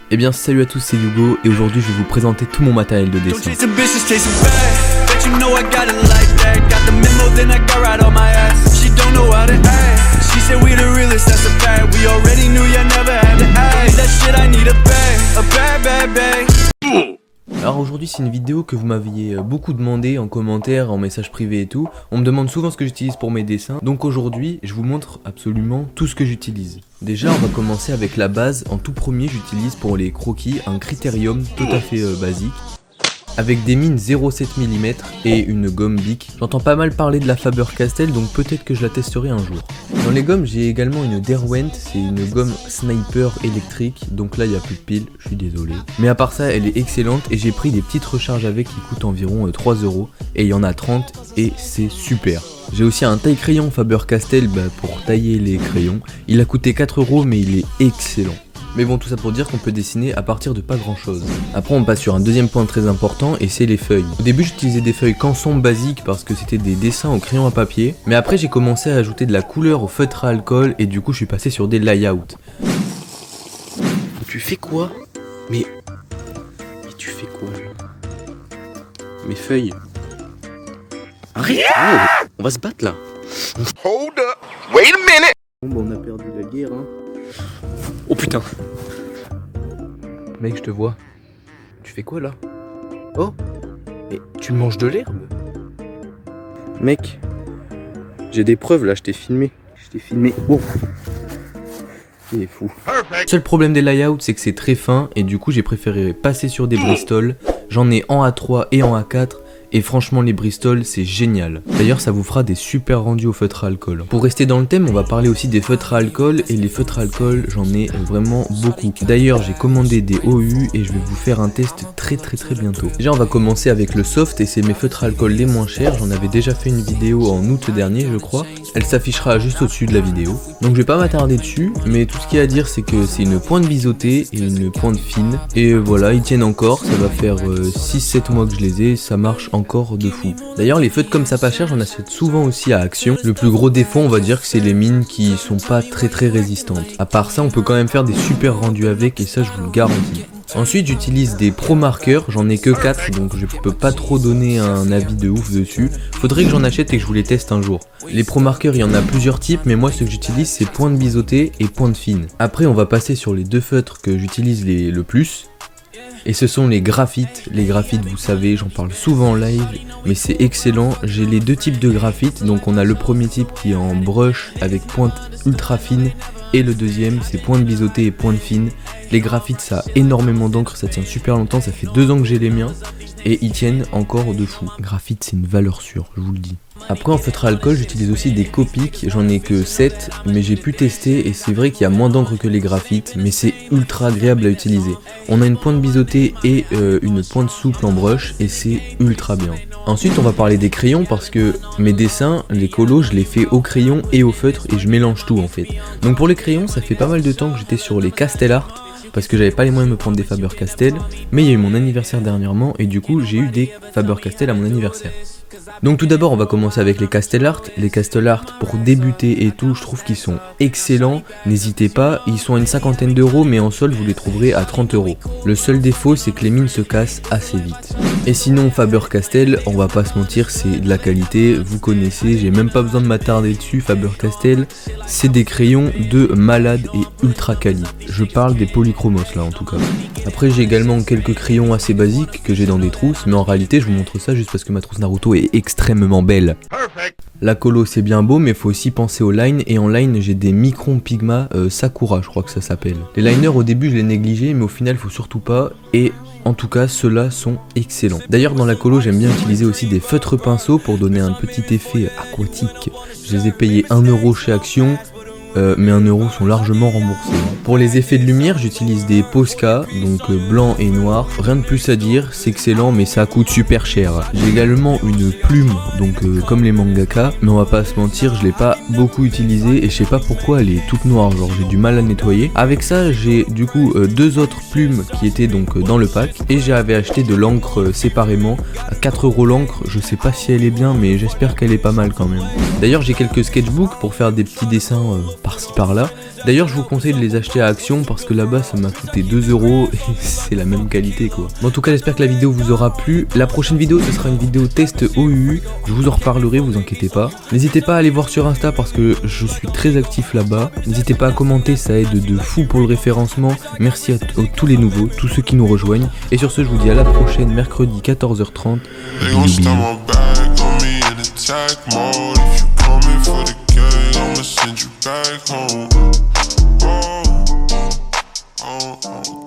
Eh bien salut à tous, c'est Hugo et aujourd'hui je vais vous présenter tout mon matériel de dessin. Alors aujourd'hui c'est une vidéo que vous m'aviez beaucoup demandé en commentaire, en message privé et tout. On me demande souvent ce que j'utilise pour mes dessins. Donc aujourd'hui je vous montre absolument tout ce que j'utilise. Déjà on va commencer avec la base. En tout premier j'utilise pour les croquis un critérium tout à fait basique, avec des mines 0,7 mm et une gomme Bic. J'entends pas mal parler de la Faber-Castell, donc peut-être que je la testerai un jour. Dans les gommes, j'ai également une Derwent, c'est une gomme sniper électrique, donc là il n'y a plus de pile, je suis désolé. Mais à part ça, elle est excellente et j'ai pris des petites recharges avec qui coûtent environ 3 € et il y en a 30 et c'est super. J'ai aussi un taille-crayon Faber-Castell pour tailler les crayons. Il a coûté 4 € mais il est excellent. Mais bon, tout ça pour dire qu'on peut dessiner à partir de pas grand chose. Après on passe sur un deuxième point très important et c'est les feuilles. Au début j'utilisais des feuilles canson basiques parce que c'était des dessins au crayon à papier. Mais après j'ai commencé à ajouter de la couleur au feutre à alcool et du coup je suis passé sur des layouts. Tu fais quoi? Mais tu fais quoi là? Mes feuilles. Arrête! Oh, on va se battre là. Hold up, wait a minute. Bon on a perdu la guerre hein. Oh putain. Mec, je te vois. Tu fais quoi là? Oh, mais tu manges de l'herbe? Mec, j'ai des preuves là, je t'ai filmé. Oh. Il est fou. Le seul problème des layouts, c'est que c'est très fin et du coup j'ai préféré passer sur des Bristol. J'en ai en A3 et en A4. Et franchement les Bristol c'est génial. D'ailleurs ça vous fera des super rendus au feutre à alcool. Pour rester dans le thème on va parler aussi des feutres à alcool. Et les feutres à alcool j'en ai vraiment beaucoup. D'ailleurs j'ai commandé des OU et je vais vous faire un test très bientôt. Déjà on va commencer avec le soft et c'est mes feutres à alcool les moins chers. J'en avais déjà fait une vidéo en août dernier je crois. Elle s'affichera juste au dessus de la vidéo. Donc je vais pas m'attarder dessus. Mais tout ce qu'il y a à dire c'est que c'est une pointe biseautée et une pointe fine. Et voilà ils tiennent encore. Ça va faire 6-7 mois que je les ai. Ça marche encore de fou. D'ailleurs les feutres comme ça pas cher j'en achète souvent aussi à Action. Le plus gros défaut on va dire que c'est les mines qui sont pas très résistantes. À part ça on peut quand même faire des super rendus avec et ça je vous le garantis. Ensuite j'utilise des pro marqueurs, j'en ai que 4 donc je peux pas trop donner un avis de ouf dessus. Faudrait que j'en achète et que je vous les teste un jour. Les pro marqueurs il y en a plusieurs types mais moi ce que j'utilise c'est pointe biseautée et pointe fine. Après on va passer sur les deux feutres que j'utilise le plus. Et ce sont les graphites. Les graphites, vous savez, j'en parle souvent en live, mais c'est excellent. J'ai les deux types de graphites. Donc on a le premier type qui est en brush avec pointe ultra fine. Et le deuxième, c'est pointe biseautée et pointe fine. Les graphites, ça a énormément d'encre, ça tient super longtemps. Ça fait 2 ans que j'ai les miens. Et ils tiennent encore de fou. Graphite, c'est une valeur sûre, je vous le dis. Après en feutre à alcool j'utilise aussi des Copic, j'en ai que 7 mais j'ai pu tester et c'est vrai qu'il y a moins d'encre que les graphites mais c'est ultra agréable à utiliser. On a une pointe biseautée et une pointe souple en brush et c'est ultra bien. Ensuite on va parler des crayons parce que mes dessins, les colos je les fais au crayon et au feutre et je mélange tout en fait. Donc pour les crayons ça fait pas mal de temps que j'étais sur les Castellart parce que j'avais pas les moyens de me prendre des Faber-Castell mais il y a eu mon anniversaire dernièrement et du coup j'ai eu des Faber-Castell à mon anniversaire. Donc tout d'abord on va commencer avec les Castellart. Les Castellart pour débuter et tout je trouve qu'ils sont excellents. N'hésitez pas, ils sont à une 50aine d'euros mais en solde vous les trouverez à 30 €. Le seul défaut c'est que les mines se cassent assez vite. Et sinon Faber-Castell, on va pas se mentir c'est de la qualité, vous connaissez, j'ai même pas besoin de m'attarder dessus. Faber-Castell c'est des crayons de malade et ultra quali. Je parle des polychromos là en tout cas. Après j'ai également quelques crayons assez basiques que j'ai dans des trousses mais en réalité je vous montre ça juste parce que ma trousse Naruto est extrêmement belle. La colo c'est bien beau mais faut aussi penser aux lines et en line j'ai des Micron Pigma Sakura je crois que ça s'appelle. Les liners au début je les négligeais mais au final faut surtout pas et en tout cas ceux-là sont excellents. D'ailleurs dans la colo j'aime bien utiliser aussi des feutres pinceaux pour donner un petit effet aquatique. Je les ai payés 1 € chez Action. Mais 1 € sont largement remboursés. Pour les effets de lumière, j'utilise des Posca, donc blanc et noir. Rien de plus à dire, c'est excellent, mais ça coûte super cher. J'ai également une plume, donc comme les mangaka, mais on va pas se mentir, je l'ai pas beaucoup utilisée et je sais pas pourquoi elle est toute noire, genre j'ai du mal à nettoyer. Avec ça, j'ai du coup 2 autres plumes qui étaient donc dans le pack et j'avais acheté de l'encre séparément à 4 € l'encre. Je sais pas si elle est bien, mais j'espère qu'elle est pas mal quand même. D'ailleurs, j'ai quelques sketchbooks pour faire des petits dessins par-ci par-là. D'ailleurs je vous conseille de les acheter à Action parce que là-bas ça m'a coûté 2 € et c'est la même qualité quoi. En tout cas j'espère que la vidéo vous aura plu. La prochaine vidéo ce sera une vidéo test OUU, je vous en reparlerai, vous inquiétez pas. N'hésitez pas à aller voir sur Insta parce que je suis très actif là-bas. N'hésitez pas à commenter, ça aide de fou pour le référencement. Merci à tous les nouveaux, tous ceux qui nous rejoignent. Et sur ce je vous dis à la prochaine, mercredi 14h30. Bisous, bisous. Attack mode. If you coming for the gang, I'ma send you back home. Oh, oh, oh.